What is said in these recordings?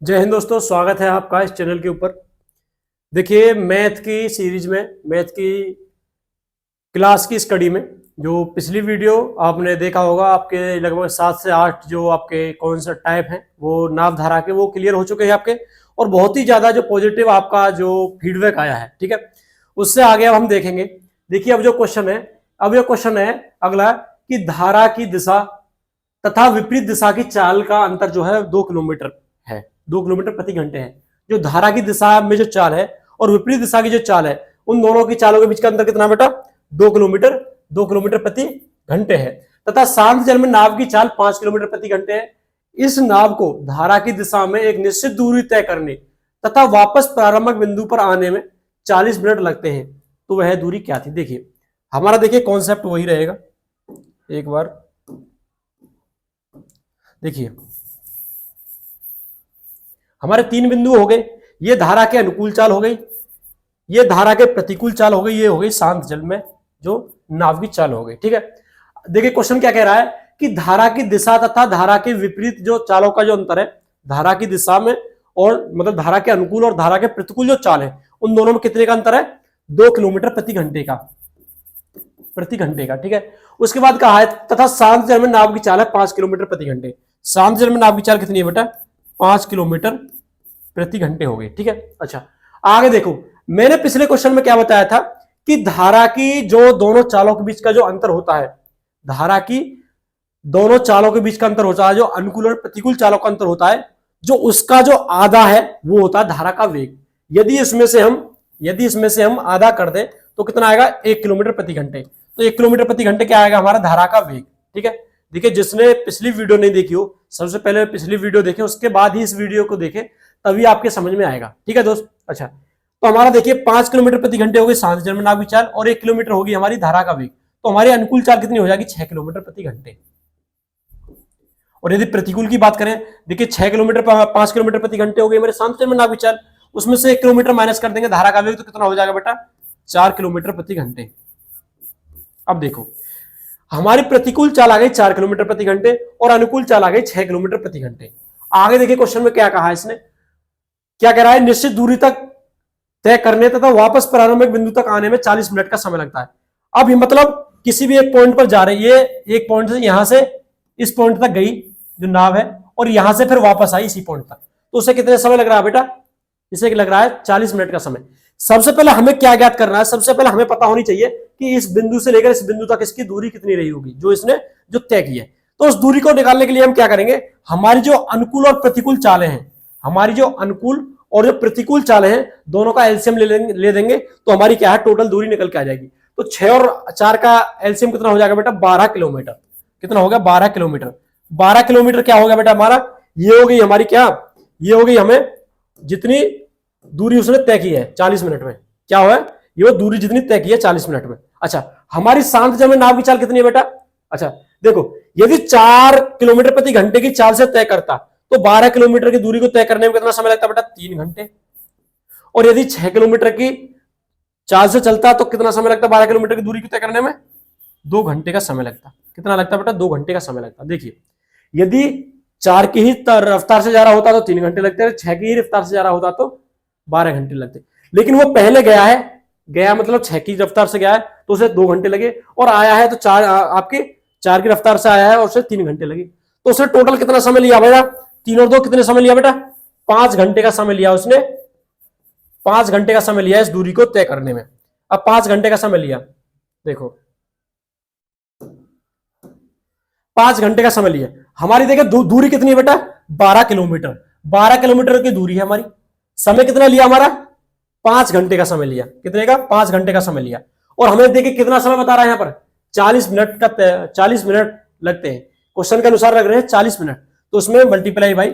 जय हिंद दोस्तों, स्वागत है आपका इस चैनल के ऊपर। देखिए, मैथ की सीरीज में, मैथ की क्लास की स्टडी में जो पिछली वीडियो आपने देखा होगा, आपके लगभग 7 से 8 जो आपके कौन सा टाइप हैं वो नाव धारा के वो क्लियर हो चुके हैं आपके, और बहुत ही ज्यादा जो पॉजिटिव आपका जो फीडबैक आया है, ठीक है। उससे आगे अब हम देखेंगे। देखिए, अब जो क्वेश्चन है, अब ये क्वेश्चन है अगला कि धारा की दिशा तथा विपरीत दिशा की चाल का अंतर जो है 2 किलोमीटर है, 2 किलोमीटर प्रति घंटे है। जो धारा की दिशा में जो चाल है और विपरीत दिशा की जो चाल है, उन दोनों की चालों के बीच का अंतर कितना बेटा? 2 किलोमीटर, 2 किलोमीटर प्रति घंटे है। तथा शांत जल में नाव की चाल 5 किलोमीटर प्रति घंटे है। इस नाव को धारा की दिशा में एक निश्चित दूरी तय करने तथा वापस प्रारंभिक बिंदु पर आने में 40 मिनट लगते हैं। तो वह दूरी क्या थी? देखिए, हमारा देखिए कॉन्सेप्ट वही रहेगा। एक बार देखिए, हमारे 3 बिंदु हो गए। ये धारा के अनुकूल चाल हो गई, ये धारा के प्रतिकूल चाल हो गई, ये हो गई शांत जल में जो नाव की चाल हो गई, ठीक है। देखिए, क्वेश्चन क्या कह रहा है कि धारा की दिशा तथा धारा के विपरीत जो चालों का जो अंतर है, धारा की दिशा में और मतलब धारा के अनुकूल और धारा के प्रतिकूल जो चाल है, उन दोनों में कितने का अंतर है? 2 किलोमीटर प्रति घंटे का, ठीक है। उसके बाद कहा है तथा शांत जल में नाव की चाल है 5 किलोमीटर प्रति घंटे। शांत जल में नाव की चाल कितनी है बेटा? 5 किलोमीटर प्रति घंटे हो गई, ठीक है। अच्छा, आगे देखो, मैंने पिछले क्वेश्चन में क्या बताया था कि धारा की जो दोनों चालों के बीच का जो अंतर होता है, धारा की दोनों चालों के बीच का अंतर होता है, जो अनुकूल और प्रतिकूल चालों का अंतर होता है, जो उसका जो आधा है वो होता है धारा का वेग। यदि इसमें से हम आधा कर दें तो कितना आएगा? 1 किलोमीटर प्रति घंटे। तो 1 किलोमीटर प्रति घंटे क्या आएगा? हमारा धारा का वेग, ठीक है। देखिए, जिसने पिछली वीडियो नहीं देखी हो, सबसे पहले पिछली वीडियो देखें, उसके बाद ही इस वीडियो को देखें, तभी आपके समझ में आएगा, ठीक है दोस्त। अच्छा, तो हमारा देखिए 5 किलोमीटर प्रति घंटे हो गई शांत जल में नाव की चाल, और 1 किलोमीटर होगी हमारी धारा का वेग। तो हमारी अनुकूल चाल कितनी हो जाएगी? 6 किलोमीटर प्रति घंटे। और यदि प्रतिकूल की बात करें, देखिए 6 किलोमीटर 5 किलोमीटर प्रति घंटे हो गई हमारे शांत जल में नाव की चाल, उसमें से 1 किलोमीटर माइनस कर देंगे धारा का वेग, तो कितना हो जाएगा बेटा? 4 किलोमीटर प्रति घंटे। अब देखो, हमारी प्रतिकूल चाल आ गई 4 किलोमीटर प्रति घंटे और अनुकूल चाल आ गई 6 किलोमीटर प्रति घंटे। आगे देखिए क्वेश्चन में क्या कहा है इसने, क्या कह रहा है? निश्चित दूरी तक तय करने तथा वापस प्रारंभिक बिंदु तक आने में 40 मिनट का समय लगता है। अब ये मतलब किसी भी एक पॉइंट पर जा रही है, एक पॉइंट से यहां से इस पॉइंट तक गई जो नाव है, और यहां से फिर वापस आई इसी पॉइंट तक, तो उसे कितने समय लग रहा है बेटा? इसे लग रहा है 40 मिनट का समय। सबसे पहले हमें क्या ज्ञात करना है? सबसे पहले हमें पता होनी चाहिए कि इस बिंदु से लेकर इस बिंदु तक इसकी दूरी कितनी रही होगी, जो इसने जो तय की है। तो उस दूरी को निकालने के लिए हम क्या करेंगे? हमारी जो अनुकूल और प्रतिकूल चालें हैं, हमारी जो अनुकूल और जो प्रतिकूल चालें हैं, दोनों का एलसीएम ले देंगे, तो हमारी क्या है? टोटल दूरी निकल के आ जाएगी। तो 6 और 4 का एलसीएम कितना हो जाएगा बेटा? 12 किलोमीटर। कितना हो गया? 12 किलोमीटर। 12 किलोमीटर क्या हो गया बेटा हमारा? ये हो गई हमारी क्या? ये हो गई हमें जितनी दूरी उसने तय की है 40 मिनट में। क्या हुआ? ये वो दूरी जितनी तय की है 40 मिनट में। अच्छा, हमारी शांत जल में नाव की चाल कितनी है बेटा? अच्छा देखो, यदि 4 किलोमीटर प्रति घंटे की चाल से तय करता तो 12 किलोमीटर की दूरी को तय करने में कितना समय लगता बेटा? 3 घंटे। और यदि 6 किलोमीटर की चाल से चलता तो कितना समय लगता 12 किलोमीटर की दूरी को तय करने में? 2 घंटे का समय लगता। कितना लगता बेटा? 2 घंटे का समय लगता। देखिए, यदि 4 की ही रफ्तार से जा रहा होता तो 3 घंटे लगते, 6 की ही रफ्तार से जा रहा होता तो 12 घंटे लगते। लेकिन वो पहले गया है, गया मतलब 6 की रफ्तार से गया है तो उसे 2 घंटे लगे, और आया है तो 4 आपके 4 की रफ्तार से आया है और उसे 3 घंटे लगे। तो उसने टोटल कितना समय लिया बेटा? 3 और 2 कितने समय लिया बेटा? 5 घंटे का समय लिया उसने। 5 घंटे का समय लिया इस दूरी को तय करने में। अब 5 घंटे का समय लिया, देखो 5 घंटे का समय लिया। हमारी देखिए दूरी कितनी है बेटा? 12 किलोमीटर। 12 किलोमीटर की दूरी है हमारी। समय कितना लिया हमारा? 5 घंटे का समय लिया। कितने का? 5 घंटे का समय लिया। और हमें देखिए कितना समय बता रहा है यहाँ पर? 40 मिनट का 40 मिनट लगते हैं, क्वेश्चन के अनुसार लग रहे हैं 40 मिनट। तो उसमें मल्टीप्लाई बाई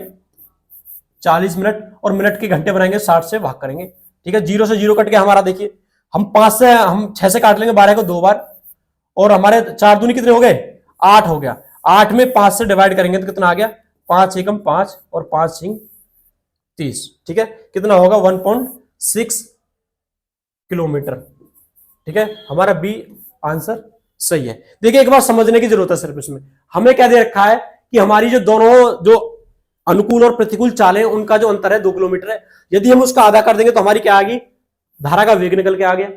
40 मिनट, और मिनट के घंटे बनाएंगे 60 से भाग करेंगे, ठीक है। 0 से 0 कट गया हमारा। देखिए, हम 6 से काट लेंगे 12 को 2 बार, और हमारे 4 दूनी कितने हो गए? 8 हो गया। 8 में 5 से डिवाइड करेंगे तो कितना आ गया? 5 एकम 5 और 5 सिंह 30, ठीक है। कितना होगा? 1.6 किलोमीटर, ठीक है। हमारा बी आंसर सही है। देखिए, एक बार समझने की जरूरत है सिर्फ इसमें। हमें क्या दे रखा है कि हमारी जो दोनों जो अनुकूल और प्रतिकूल चाल है उनका जो अंतर है 2 किलोमीटर है। यदि हम उसका आधा कर देंगे तो हमारी क्या आ गई, धारा का वेग निकल के आ गया।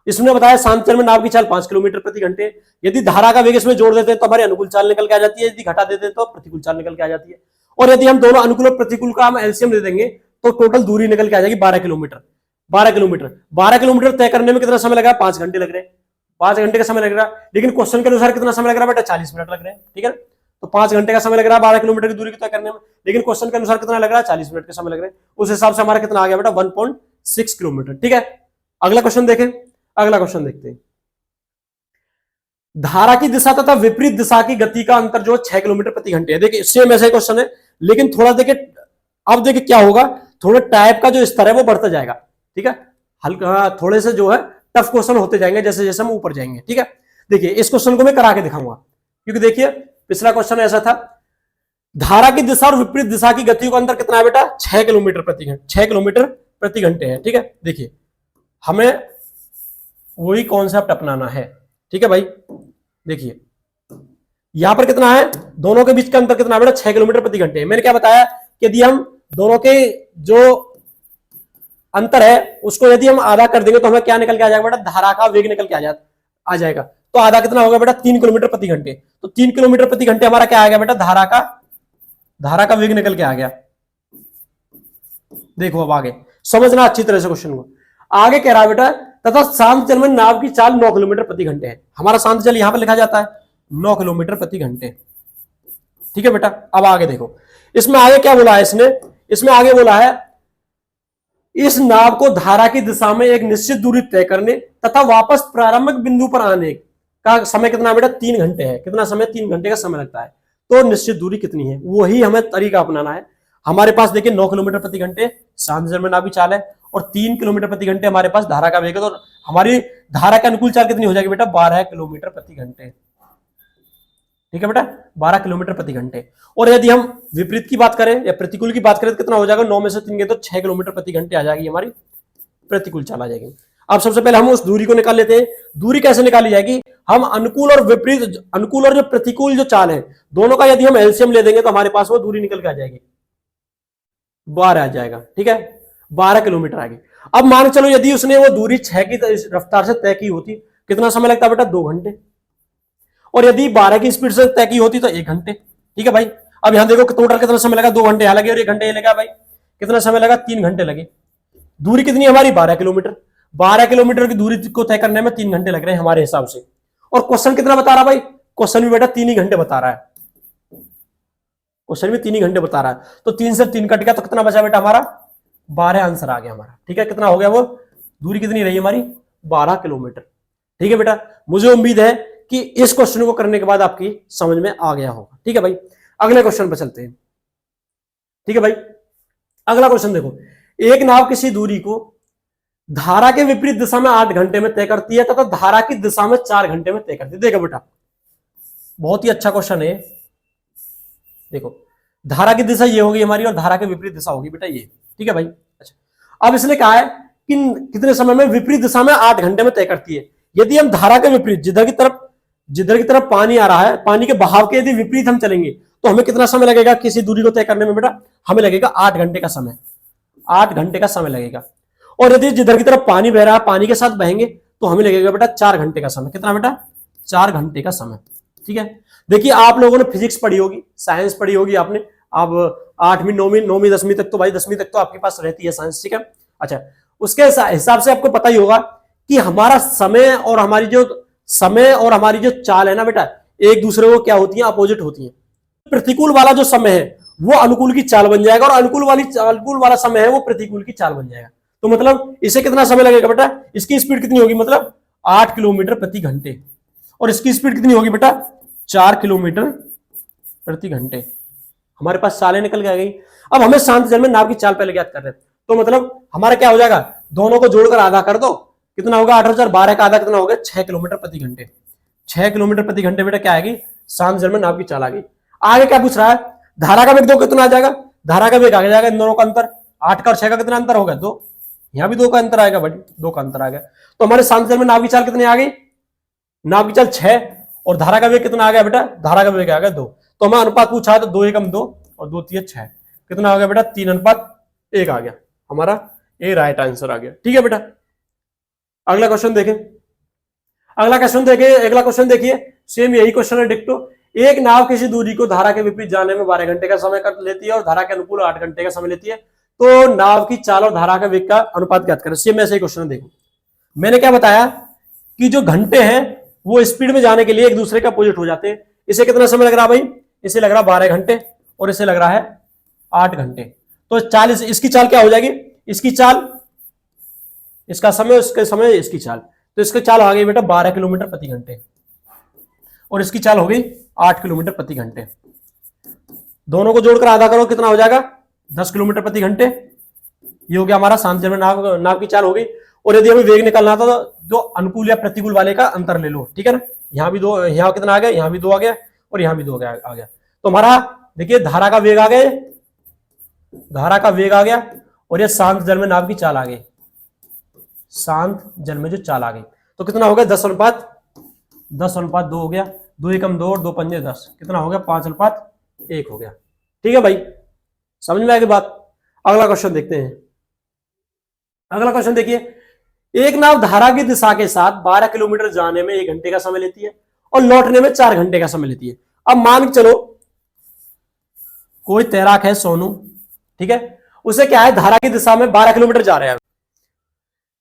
इसने बताया शांत जल में नाव की चाल 5 किलोमीटर प्रति घंटे। यदि धारा का वेग इसमें जोड़ देते हैं तो हमारी अनुकूल चाल निकल के आ जाती है, यदि घटा देते हैं तो प्रतिकूल चाल निकल के आ जाती है। और यदि हम दोनों अनुकूल और प्रतिकूल का हम एलसीएम दे देंगे तो टोटल दूरी निकल के आ जाएगी 12 किलोमीटर। 12 किलोमीटर तय करने में कितना समय लगा, 5 घंटे लग रहे हैं। 5 घंटे का समय लग रहा है, लेकिन क्वेश्चन के अनुसार कितना समय लग रहा है बेटा, 40 मिनट लग रहे हैं। ठीक है, तो 5 घंटे का समय लग रहा है 12 किलोमीटर की दूरी तय करने में, लेकिन क्वेश्चन के अनुसार कितना लग रहा है, 40 मिनट का समय लग रहा है। उस हिसाब से हमारा कितना आ गया बेटा, 1.6 किलोमीटर। ठीक है, अगला क्वेश्चन देखें। अगला क्वेश्चन देखते हैं। धारा की दिशा तथा विपरीत दिशा की गति का अंतर जो 6 किलोमीटर प्रति घंटे है। देखिए सेम ऐसा ही क्वेश्चन है, लेकिन थोड़ा देखिए, अब देखिए क्या होगा, थोड़ा टाइप का जो स्तर है वो बढ़ता जाएगा। ठीक है, हल्का थोड़े से जो है टफ क्वेश्चन होते जाएंगे जैसे जैसे हम ऊपर जाएंगे। ठीक है, देखिए इस क्वेश्चन को मैं करा के दिखाऊंगा, क्योंकि देखिए पिछला क्वेश्चन ऐसा था, धारा की दिशा और विपरीत दिशा की गति का अंतर कितना है बेटा, 6 किलोमीटर प्रति घंटे। 6 किलोमीटर प्रति घंटे है। ठीक है, देखिए हमें वही कॉन्सेप्ट अपनाना है। ठीक है भाई, देखिए यहां पर कितना है, दोनों के बीच का अंतर कितना है बेटा, 6 किलोमीटर प्रति घंटे। मैंने क्या बताया कि यदि हम दोनों के जो अंतर है उसको यदि हम आधा कर देंगे तो हमें क्या निकल के आ जाएगा बेटा, धारा का वेग निकल के आ जाएगा। तो आधा कितना होगा बेटा, 3 किलोमीटर प्रति घंटे। तो 3 किलोमीटर प्रति घंटे हमारा क्या आ गया बेटा, धारा का वेग निकल के आ गया। देखो अब आगे समझना अच्छी तरह से क्वेश्चन को। आगे कह रहा है बेटा, तथा शांत जल में नाव की चाल 9 किलोमीटर प्रति घंटे है। हमारा शांत जल यहां पर लिखा जाता है 9 किलोमीटर प्रति घंटे। ठीक है बेटा, अब आगे देखो, इसमें आगे क्या बोला है इसने, इसमें आगे बोला है, इस नाव को धारा की दिशा में एक निश्चित दूरी तय करने तथा वापस प्रारंभिक बिंदु पर आने का समय कितना बेटा, 3 घंटे है। कितना समय, 3 घंटे का समय लगता है। तो निश्चित दूरी कितनी है, वही हमें तरीका अपनाना है। हमारे पास देखिए 9 किलोमीटर प्रति घंटे शांत जल में नाव की चाल है और 3 किलोमीटर प्रति घंटे हमारे पास धारा का वेग है। तो हमारी धारा का अनुकूल चाल कितनी हो जाएगी बेटा, 12 किलोमीटर प्रति घंटे। ठीक है बेटा, 12 किलोमीटर प्रति घंटे। और यदि हम विपरीत की बात करें या प्रतिकूल की बात करें तो कितना हो जाएगा, 9 में से 3 गए तो 6 किलोमीटर प्रति घंटे आ जाएगी, हमारी प्रतिकूल चाल आ जाएगी। अब सबसे पहले हम उस दूरी को निकाल लेते हैं। दूरी कैसे निकाली जाएगी, हम अनुकूल और विपरीत, अनुकूल और जो प्रतिकूल जो चाल है दोनों का यदि हम एलसीएम ले देंगे तो हमारे पास वो दूरी निकल के आ जाएगी, 12 आ जाएगा। ठीक है, 12 किलोमीटर आ गई। अब मान चलो यदि उसने वो दूरी 6 की रफ्तार से तय की होती, कितना समय लगता बेटा, 2 घंटे। और यदि 12 की स्पीड से तय की होती तो 1 घंटे। ठीक है भाई, अब यहां देखो टोटल कितना समय लगा, 2 घंटे यहां लगे और 1 घंटे लगा। भाई कितना समय लगा, 3 घंटे लगे। दूरी कितनी है हमारी, 12 किलोमीटर। 12 किलोमीटर की दूरी को तय करने में 3 घंटे लग रहे हैं हमारे हिसाब से। और क्वेश्चन कितना बता रहा भाई, क्वेश्चन भी बेटा 3 ही घंटे बता रहा है। क्वेश्चन भी 3 ही घंटे बता रहा है। तो 3 से 3 कट गया तो कितना बचा बेटा हमारा, 12 आंसर आ गया हमारा। ठीक है, कितना हो गया, वो दूरी कितनी रही हमारी, 12 किलोमीटर। ठीक है बेटा, मुझे उम्मीद है कि इस क्वेश्चन को करने के बाद आपकी समझ में आ गया होगा। ठीक है भाई, अगले क्वेश्चन पर चलते हैं। ठीक है भाई, अगला क्वेश्चन देखो, एक नाव किसी दूरी को धारा के विपरीत दिशा में 8 घंटे में तय करती है तथा धारा की दिशा में 4 घंटे में तय करती है। देखो बेटा बहुत ही अच्छा क्वेश्चन है। देखो धारा की दिशा ये होगी हमारी और धारा के विपरीत दिशा होगी बेटा ये। ठीक है भाई, अच्छा अब इसने कहा है कि कितने समय में, विपरीत दिशा में 8 घंटे में तय करती है। यदि हम धारा के विपरीत, जिधर की तरफ पानी आ रहा है, पानी के बहाव के यदि विपरीत हम चलेंगे तो हमें कितना समय लगेगा किसी दूरी को तय करने में बेटा, हमें लगेगा 8 घंटे का समय। 8 घंटे का समय लगेगा। और यदि जिधर की तरफ पानी बह रहा है, पानी के साथ बहेंगे तो हमें लगेगा बेटा 4 घंटे का समय। कितना बेटा, 4 घंटे का समय। ठीक है, देखिए आप लोगों ने फिजिक्स पढ़ी होगी, साइंस पढ़ी होगी आपने, अब 8वीं 9वीं 10वीं तक तो भाई 10वीं तक तो आपके पास रहती है साइंस। ठीक है, अच्छा उसके हिसाब से आपको पता ही होगा कि हमारा समय और हमारी जो चाल है ना बेटा, एक दूसरे को क्या होती है, अपोजिट होती है। प्रतिकूल वाला जो समय है वो अनुकूल की चाल बन जाएगा और अनुकूल वाला समय है वो प्रतिकूल की चाल बन जाएगा। तो मतलब इसे कितना समय लगेगा बेटा, इसकी स्पीड कितनी होगी, मतलब 8 किलोमीटर प्रति घंटे, और इसकी स्पीड कितनी होगी बेटा, 4 किलोमीटर प्रति घंटे। हमारे पास चालें निकल के आ गई। अब हमें शांत जल में नाव की चाल पहले ज्ञात कर रहे हैं, तो मतलब हमारा क्या हो जाएगा, दोनों को जोड़कर आधा कर दो, कितना होगा 8 और 4 12 का आधा कितना होगा, 6 किलोमीटर प्रति घंटे। 6 किलोमीटर प्रति घंटे बेटा क्या आएगी, शांत जल में नाव की चाल आ गई। आगे क्या पूछ रहा है, धारा का वेग दो कितना आ जाएगा, धारा का वेग आ जाएगा, इन दोनों का अंतर 8 का और 6 का कितना अंतर होगा, 2। यहां भी 2 का अंतर आएगा बड़ी, 2 का अंतर आ गया। तो हमारे शांत जल में नाव की चाल कितनी आ गई, नाव की चाल 6 और धारा का वेग कितना आ गया बेटा, धारा का वेग आ गया 2। तो हमें अनुपात पूछा है तो 2 एकम 2 और 2 3 6। कितना आ गया बेटा, 3:1 आ गया हमारा, ये राइट आंसर आ गया। ठीक है बेटा, अगला क्वेश्चन देखें। अगला क्वेश्चन देखिए, सेम यही क्वेश्चन है डिक्टो। एक नाव किसी दूरी को धारा के विपरीत जाने में 12 घंटे का समय कर लेती है और धारा के अनुकूल 8 घंटे का समय लेती है, तो नाव की चाल और धारा का वेग का अनुपात ज्ञात करें। सेम ऐसे ही क्वेश्चन देखो, मैंने क्या बताया कि जो घंटे हैं वो स्पीड में जाने के लिए एक दूसरे का अपोजिट हो जाते हैं। इसे कितना समय लग रहा भाई, इसे लग रहा 12 घंटे और इसे लग रहा है 8 घंटे। तो चाल, इसकी चाल क्या हो जाएगी, इसकी चाल, इसका समय, इसके समय, इसकी चाल, तो इसकी चाल आ गई बेटा 12 किलोमीटर प्रति घंटे और इसकी चाल हो गई 8 किलोमीटर प्रति घंटे। दोनों को जोड़कर आधा करो, कितना हो जाएगा, 10 किलोमीटर प्रति घंटे। ये हो गया हमारा शांत जल में नाव की चाल हो गई। और यदि हमें वेग निकालना था तो जो अनुकूल या प्रतिकूल वाले का अंतर ले लो, ठीक है ना। यहाँ भी 2, यहाँ कितना आ गया, यहाँ भी 2 आ गया और यहाँ भी 2 आ गया। तो हमारा देखिए धारा का वेग आ गया, धारा का वेग आ गया और ये शांत जल में नाव की चाल आ गई, शांत जल में जो चाल आ गई। तो कितना हो गया, 10:2 हो गया, 2 एकम 2 और 2 पंजे 10, कितना हो गया, 5:1 हो गया। ठीक है भाई, समझ में आएगी बात। अगला क्वेश्चन देखते हैं। अगला क्वेश्चन देखिए, एक नाव धारा की दिशा के साथ 12 किलोमीटर जाने में 1 घंटे का समय लेती है और लौटने में 4 घंटे का समय लेती है। अब मान के चलो कोई तैराक है सोनू, ठीक है, उसे क्या है, धारा की दिशा में 12 किलोमीटर जा रहा है।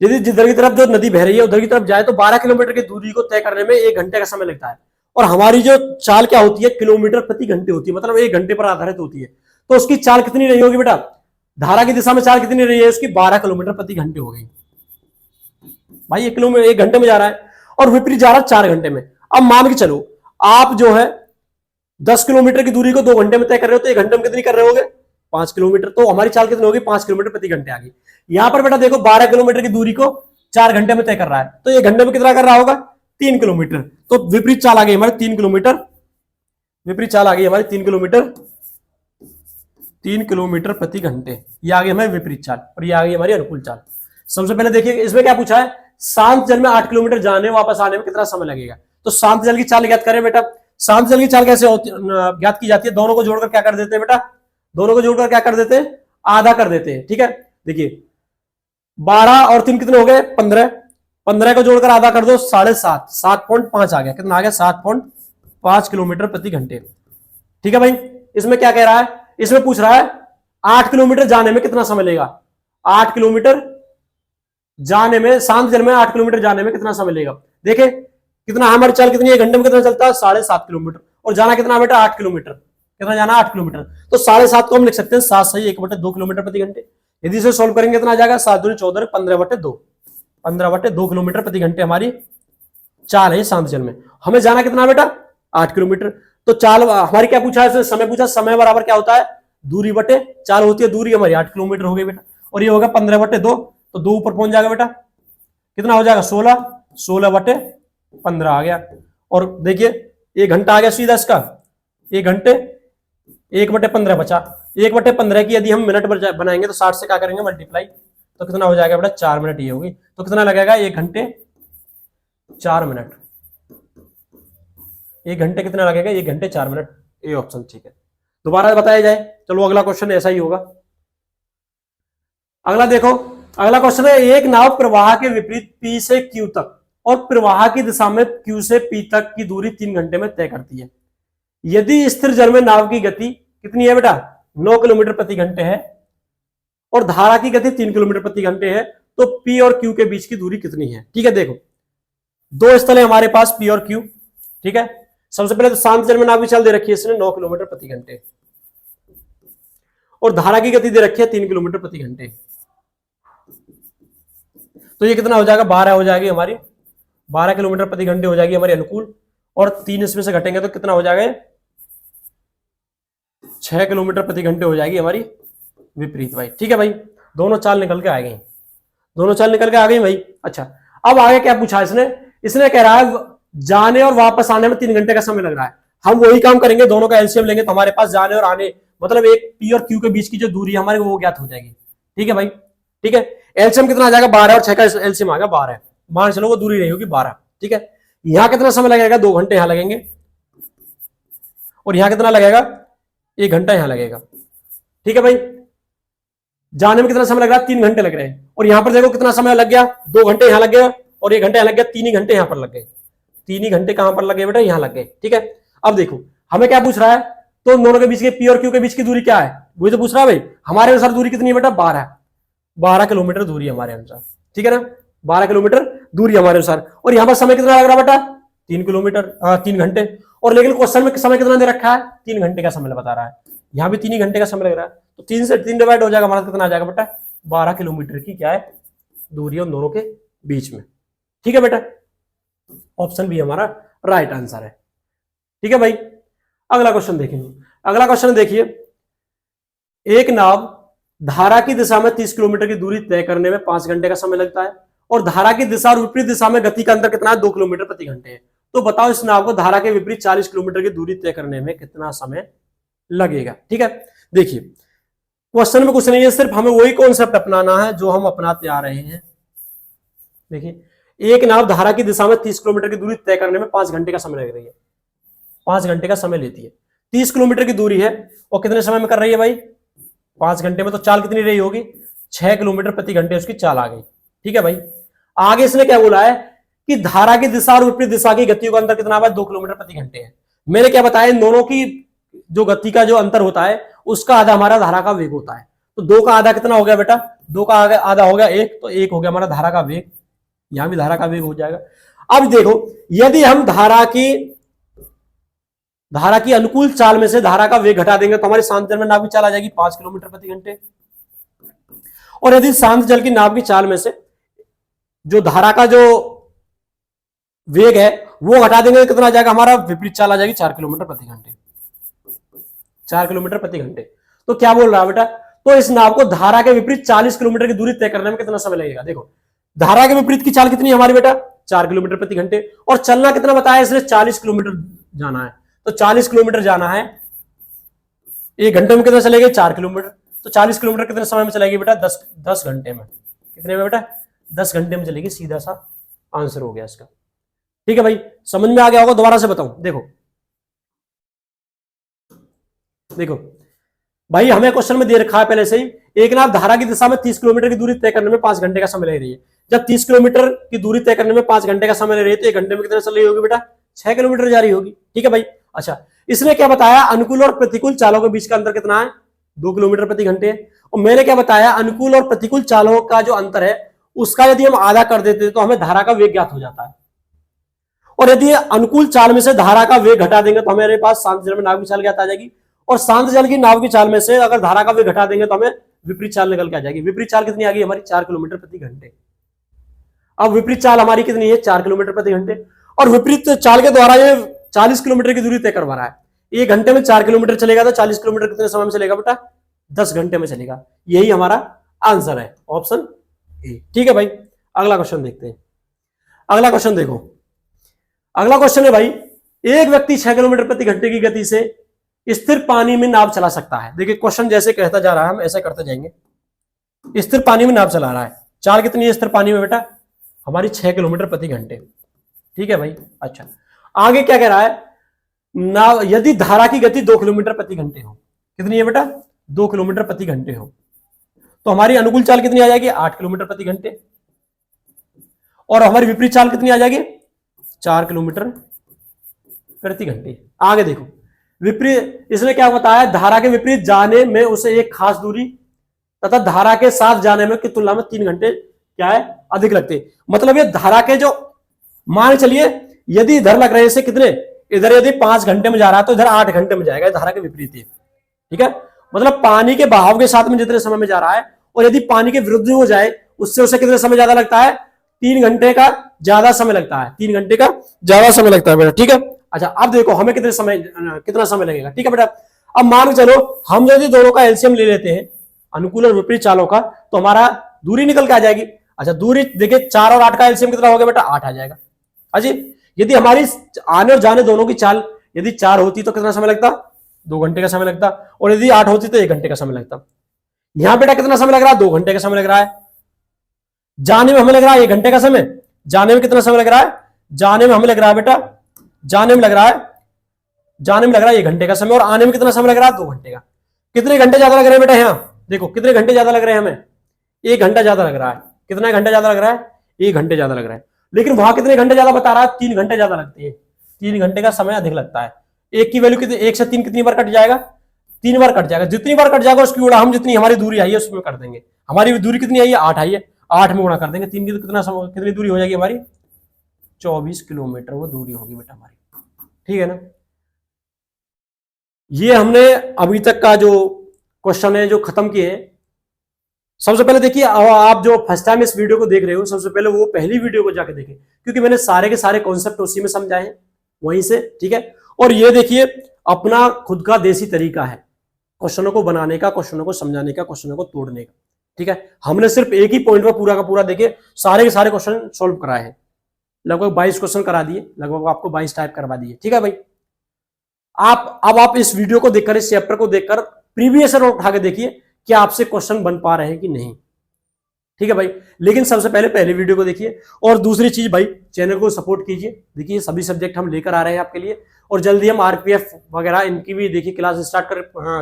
यदि जिधर की तरफ जो नदी बह रही है उधर की तरफ जाए तो 12 किलोमीटर की दूरी को तय करने में 1 घंटे का समय लगता है। और हमारी जो चाल क्या होती है, किलोमीटर प्रति घंटे होती है, मतलब 1 घंटे पर आधारित होती है। तो उसकी चाल कितनी रही होगी बेटा, धारा की दिशा में चाल कितनी रही है उसकी, 12 किलोमीटर प्रति घंटे हो गई भाई। 1 घंटे में जा रहा है और विपरीत जा रहा है 4 घंटे में। अब मान के चलो आप जो है 10 किलोमीटर की दूरी को 2 घंटे में तय कर रहे हो, तो 1 घंटे में कितनी कर रहे होगे, 5 किलोमीटर। तो हमारी चाल कितनी होगी, 5 किलोमीटर प्रति घंटे आ गई। यहां पर बेटा देखो 12 किलोमीटर की दूरी को 4 घंटे में तय कर रहा है, तो 1 घंटे में कितना कर रहा होगा, 3 किलोमीटर। तो विपरीत चाल आ गई हमारी 3 किलोमीटर, विपरीत चाल आ गई हमारी 3 किलोमीटर, 3 किलोमीटर प्रति घंटे। ये आ गई हमारी विपरीत चाल और ये आ गई हमारी अनुकूल चाल। सबसे पहले देखिए इसमें क्या पूछा है, शांत जल में 8 किलोमीटर जाने वापस आने में कितना समय लगेगा। तो शांत जल की चाल ज्ञात करें बेटा। शांत जल की चाल कैसे ज्ञात की जाती है, दोनों को जोड़कर क्या कर देते हैं बेटा, दोनों को जोड़कर क्या कर देते हैं, आधा कर देते हैं। ठीक है, देखिए 12 और 3 कितने हो गए, 15, 15 को जोड़कर आधा कर दो, 7.5, 7.5 आ गया, कितना आ गया, 7.5 किलोमीटर प्रति घंटे। ठीक है भाई, इसमें क्या कह रहा है, इसमें पूछ रहा है 8 किलोमीटर जाने में कितना समय लेगा, 8 किलोमीटर जाने में, शांत जल में 8 किलोमीटर जाने में कितना समय लेगा। देखे कितना हमारी चाल कितनी है, 1 घंटे में कितना चलता है, 7.5 किलोमीटर, और जाना कितना बेटा, 8 किलोमीटर, कितना जाना, 8 किलोमीटर। तो 7.5 को हम लिख सकते हैं 7 सही 1/2 किलोमीटर प्रति घंटे। यदि इसे सोल्व करेंगे कितना आ जाएगा, 7 दूनी 14, 15/2, 15/2 किलोमीटर प्रति घंटे हमारी चाल है शांत जल में। हमें जाना कितना बेटा, 8 किलोमीटर। तो चाल हमारी क्या पूछा है, समय पूछा, समय बराबर क्या होता है, दूरी बटे चाल होती है, दूरी हमारी 8 किलोमीटर हो गई बेटा, और ये होगा 15/2, तो 2 ऊपर पहुंच जाएगा बेटा, कितना हो जाएगा 16, 16/15 आ गया। और देखिए 1 घंटा आ गया सीधा इसका, 1 घंटे 1/15 बचा, 1/15 की यदि हम मिनट बनाएंगे तो 60 से क्या करेंगे मल्टीप्लाई, तो कितना हो जाएगा बेटा, 4 मिनट ये होगी। तो कितना लगेगा, 1 घंटे 4 मिनट, 1 घंटे कितना लगेगा, 1 घंटे 4 मिनट, ये ऑप्शन ठीक है। दोबारा बताया जाए, चलो अगला क्वेश्चन ऐसा ही होगा। अगला देखो, अगला क्वेश्चन है, एक नाव प्रवाह के विपरीत P से Q तक और प्रवाह की दिशा में Q से P तक की दूरी 3 घंटे में तय करती है। यदि स्थिर जल में नाव की गति कितनी है बेटा, 9 किलोमीटर प्रति घंटे है और धारा की गति 3 किलोमीटर प्रति घंटे है, तो P और Q के बीच की दूरी कितनी है। ठीक है, देखो 2 स्थल है हमारे पास P और Q। ठीक है, सबसे पहले तो शांत जल में नाव की चाल दे रखी है इसने 9 किलोमीटर प्रति घंटे और धारा की गति दे रखी है 3 किलोमीटर प्रति घंटे। तो ये कितना हो जाएगा, 12 हो जाएगी हमारी, 12 किलोमीटर प्रति घंटे हो जाएगी हमारी अनुकूल, और 3 इसमें से घटेंगे तो कितना हो जाएगा, 6 किलोमीटर प्रति घंटे हो जाएगी हमारी विपरीत भाई। ठीक है भाई, दोनों चाल निकल के आ गई, दोनों चाल निकल के आ गई भाई। अच्छा, अब आगे क्या पूछा इसने कह रहा है जाने और वापस आने में 3 घंटे का समय लग रहा है। हम वही काम करेंगे, दोनों का एलसीएम लेंगे तो हमारे पास जाने और आने, मतलब एक P और Q के बीच की जो दूरी है हमारी वो ज्ञात हो जाएगी। ठीक है भाई, ठीक है, एलसीएम कितना आ जाएगा, 12 और 6 का एलसीएम आ गया 12, मान चलो वो दूरी रही होगी 12। ठीक है, यहां कितना समय लगेगा, 2 घंटे यहां लगेंगे और यहां कितना लगेगा, 1 घंटा यहां लगेगा। ठीक है भाई, जाने में कितना समय लग रहा है, 3 घंटे लग रहे हैं। और यहां पर देखो कितना समय लग गया, 2 घंटे यहां लग गया और 1 घंटे यहां लग गया, 3 ही घंटे यहां पर लग गए। 3 ही घंटे कहां पर लग गए बेटा, यहां लग गए। ठीक है, अब देखो हमें क्या पूछ रहा है, तो दोनों के बीच के पी और क्यू के बीच की दूरी क्या है, वही तो पूछ रहा है भाई। हमारे अनुसार दूरी कितनी है बेटा, 12 किलोमीटर दूरी हमारे अनुसार। ठीक है ना, 12 किलोमीटर दूरी हमारे अनुसार। और यहां पर समय कितना लग रहा है बेटा, 3 किलोमीटर, 3 घंटे। और लेकिन क्वेश्चन में समय कितना दे रखा है, 3 घंटे का समय बता रहा है। यहां भी 3 ही घंटे का समय लग रहा है, तो 3 से 3 डिवाइड हो जाएगा, हमारा कितना आ जाएगा बेटा, 12 किलोमीटर की क्या है दूरी उन दोनों के बीच में। ठीक है बेटा, ऑप्शन बी हमारा राइट आंसर है। ठीक है भाई, अगला क्वेश्चन देखेंगे। अगला क्वेश्चन देखिए, एक नाव धारा की दिशा में 30 किलोमीटर की दूरी तय करने में 5 घंटे का समय लगता है और धारा की दिशा और विपरीत दिशा में गति का अंतर कितना है, 2 किलोमीटर प्रति घंटे है। तो बताओ इस नाव को धारा के विपरीत 40 किलोमीटर की दूरी तय करने में कितना समय लगेगा। ठीक है, देखिए क्वेश्चन में कुछ नहीं है, सिर्फ हमें वही कॉन्सेप्ट अपनाना है जो हम अपनाते आ रहे हैं। देखिए, एक नाव धारा की दिशा में 30 किलोमीटर की दूरी तय करने में 5 घंटे का समय लग रही है, 5 घंटे का समय लेती है। 30 किलोमीटर की दूरी है और कितने समय में कर रही है भाई, 5 घंटे में। तो चाल कितनी रही होगी, 6 किलोमीटर प्रति घंटे उसकी चाल आ गई। ठीक है भाई, आगे इसने क्या बोला है कि धारा की दिशा और विपरीत दिशा की गतियों का अंतर कितना है, 2 किलोमीटर प्रति घंटे है। मैंने क्या बताया, इन दोनों की जो गति का जो अंतर होता है उसका आधा हमारा धारा का वेग होता है। तो 2 का आधा कितना हो गया बेटा, 2 का आधा हो गया 1, तो 1 हो गया हमारा धारा का वेग, यहां भी धारा का वेग हो जाएगा। अब देखो, यदि हम धारा की अनुकूल चाल में से धारा का वेग घटा देंगे तो हमारी शांत जल में नाव की चाल आ जाएगी 5 किलोमीटर प्रति घंटे। और यदि शांत जल की नाव की चाल में से जो धारा का जो वेग है वो घटा देंगे तो कितना आ जाएगा, हमारा विपरीत चाल आ जाएगी 4 किलोमीटर प्रति घंटे, 4 किलोमीटर प्रति घंटे। तो क्या बोल रहा है बेटा, तो इस नाव को धारा के विपरीत 40 किलोमीटर की दूरी तय करने में कितना समय लगेगा। देखो धारा के विपरीत की चाल कितनी है हमारी बेटा, 4 किलोमीटर प्रति घंटे। और चलना कितना बताया इसने, 40 किलोमीटर जाना है। तो 40 किलोमीटर जाना है, 1 घंटे में कितना चलेगी, 4 किलोमीटर। तो 40 किलोमीटर कितने समय में चलेगी बेटा, 10 घंटे में। कितने में बेटा, 10 घंटे में चलेगी। सीधा सा आंसर हो गया इसका। ठीक है भाई, समझ में आ गया होगा, दोबारा से बताऊं। देखो देखो भाई, हमें क्वेश्चन में दे रखा है पहले से ही, एक नाव धारा की दिशा में 30 किलोमीटर की दूरी तय करने में 5 घंटे का समय ले रही है। जब 30 किलोमीटर की दूरी तय करने में 5 घंटे का समय ले रही है तो 1 घंटे में कितना चल रही होगी बेटा, 6 किलोमीटर जा रही होगी। ठीक है भाई, अच्छा इसने क्या बताया, अनुकूल और प्रतिकूल चालों के बीच का अंतर कितना है, 2 किलोमीटर प्रति घंटे। और मैंने क्या बताया, अनुकूल और प्रतिकूल चालों का जो अंतर है उसका यदि हम आधा कर देते तो हमें धारा का वेग ज्ञात हो जाता है। और यदि अनुकूल चाल में से धारा का वेग घटा देंगे तो हमारे पास शांत जल में नाव की चाल ज्ञात आ जाएगी। और शांत जल की नाव की चाल में से अगर धारा का वेग घटा देंगे तो हमें विपरीत चाल निकल के आ जाएगी। विपरीत चाल कितनी आ गई हमारी, 4 किलोमीटर प्रति घंटे। अब विपरीत चाल हमारी कितनी है, 4 किलोमीटर प्रति घंटे। और विपरीत चाल के द्वारा ये 40 किलोमीटर की दूरी तय करवा रहा है। 1 घंटे में 4 किलोमीटर चलेगा तो 40 किलोमीटर कितने समय में चलेगा बेटा, 10 घंटे में चलेगा। यही हमारा आंसर है, ऑप्शन ए। ठीक है भाई, अगला क्वेश्चन देखते हैं। अगला क्वेश्चन देखो, अगला क्वेश्चन है भाई, एक व्यक्ति 6 किलोमीटर प्रति घंटे की गति से स्थिर पानी में नाव चला सकता है। देखिए क्वेश्चन जैसे कहता जा रहा है हम ऐसे करते जाएंगे। स्थिर पानी में नाव चला रहा है, चाल कितनी है स्थिर पानी में बेटा, हमारी 6 किलोमीटर प्रति घंटे। ठीक है भाई, अच्छा आगे क्या कह रहा है, नाव यदि धारा की गति 2 किलोमीटर प्रति घंटे हो, कितनी है बेटा, 2 किलोमीटर प्रति घंटे हो, तो हमारी अनुकूल चाल कितनी आ जाएगी, 8 किलोमीटर प्रति घंटे। और हमारी विपरीत चाल कितनी आ जाएगी, 4 किलोमीटर प्रति घंटे। आगे देखो, विपरीत इसने क्या बताया, धारा के विपरीत जाने में उसे एक खास दूरी तथा धारा के साथ जाने में की तुलना में 3 घंटे क्या है अधिक लगते। मतलब ये धारा के जो मान चलिए यदि इधर लग रहे से कितने, इधर यदि 5 घंटे में जा रहा है तो इधर 8 घंटे में जाएगा, धारा के विपरीत है। ठीक है, मतलब पानी के बहाव के साथ में जितने समय में जा रहा है और यदि पानी के विरुद्ध हो जाए उससे उसे कितने समय ज्यादा लगता है, 3 घंटे का ज्यादा समय लगता है, 3 घंटे का ज्यादा समय लगता है बेटा। ठीक है, अच्छा अब देखो हमें कितना समय लगेगा। ठीक है बेटा, अब मान चलो हम यदि दोनों का एलसीएम ले लेते हैं, अनुकूल और विपरीत चालों का, तो हमारा दूरी निकल के आ जाएगी। अच्छा दूरी देखिए 4 और 8 का एलसीएम कितना हो गया बेटा, 8 आ जाएगा। अजी यदि हमारी आने और जाने दोनों की चाल यदि 4 होती तो कितना समय लगता, 2 घंटे का समय लगता। और यदि 8 होती तो 1 घंटे का समय लगता। यहां बेटा कितना समय लग रहा है, 2 घंटे का समय लग रहा है। जाने में हमें लग रहा है 1 घंटे का समय। जाने में कितना समय लग रहा है, जाने में हमें लग रहा है बेटा, जाने में लग रहा है 1 घंटे का समय। और आने में कितना समय लग रहा है, 2 घंटे का। कितने घंटे ज्यादा लग रहे हैं बेटा? यहाँ देखो कितने घंटे ज्यादा लग रहे हैं हमें, 1 घंटा ज्यादा लग रहा है। कितना घंटा ज्यादा लग रहा है? 1 घंटे ज्यादा लग रहा है। लेकिन वहां कितने घंटे ज्यादा बता रहा है? 3 घंटे ज्यादा लगते हैं। 3 घंटे का समय अधिक लगता है। एक की वैल्यू कितनी, 1 से 3 कितनी बार कट जाएगा? 3 बार कट जाएगा। जितनी बार कट जाएगा उसकी गुणा हम जितनी हमारी दूरी आई है उसमें कर देंगे। हमारी दूरी कितनी आई है? 8 आई है, 8 में गुणा कर देंगे 3 की, तो कितनी दूरी हो जाएगी हमारी? 24 किलोमीटर वो दूरी होगी बेटा हमारी। ठीक है ना? ये हमने अभी तक का जो क्वेश्चन है जो खत्म किए हैं। सबसे पहले देखिए, आप जो फर्स्ट टाइम इस वीडियो को देख रहे हो, सबसे पहले वो पहली वीडियो को जाके देखें, क्योंकि मैंने सारे के सारे कॉन्सेप्ट उसी में समझाए हैं वहीं से। ठीक है? और ये देखिए अपना खुद का देसी तरीका है क्वेश्चनों को बनाने का, क्वेश्चनों को समझाने का, क्वेश्चनों को तोड़ने का। ठीक है? हमने सिर्फ एक ही पॉइंट पर पूरा का पूरा देखिए सारे के सारे क्वेश्चन सोल्व कराए हैं। लगभग 22 क्वेश्चन करा दिए, लगभग आपको 22 टाइप करवा दिए। ठीक है भाई? आप इस वीडियो को देखकर, इस चैप्टर को देखकर प्रीवियस ईयर उठा के देखिए कि आपसे क्वेश्चन बन पा रहे हैं कि नहीं। ठीक है भाई? लेकिन सबसे पहले पहले वीडियो को देखिए। और दूसरी चीज भाई, चैनल को सपोर्ट कीजिए। देखिए सभी सब्जेक्ट हम लेकर आ रहे हैं आपके लिए, और जल्दी हम आरपीएफ वगैरह इनकी भी देखिए क्लास स्टार्ट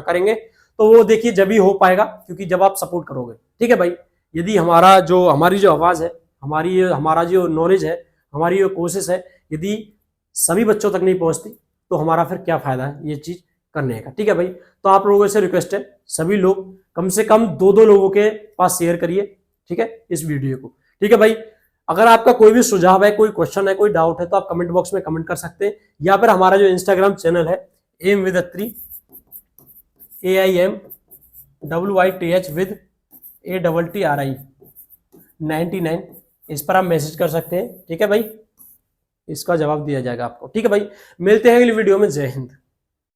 करेंगे। तो वो देखिए जब ही हो पाएगा, क्योंकि जब आप सपोर्ट करोगे। ठीक है भाई? यदि हमारी जो आवाज है, हमारा जो नॉलेज है, हमारी जो कोशिश है, यदि सभी बच्चों तक नहीं पहुंचती तो हमारा फिर क्या फायदा है ये चीज करने का। ठीक है भाई? तो आप लोगों से रिक्वेस्ट है, सभी लोग कम से कम 2-2 लोगों के पास शेयर करिए। ठीक है? इस वीडियो को। ठीक है भाई? अगर आपका कोई भी सुझाव है, कोई क्वेश्चन है, कोई डाउट है, तो आप कमेंट बॉक्स में कमेंट कर सकते हैं, या फिर हमारा जो इंस्टाग्राम चैनल है aim with Attri, AIMWITH with ATTRI 99, इस पर आप मैसेज कर सकते हैं। ठीक है भाई? इसका जवाब दिया जाएगा आपको। ठीक है भाई? मिलते हैं अगली वीडियो में। जय हिंद।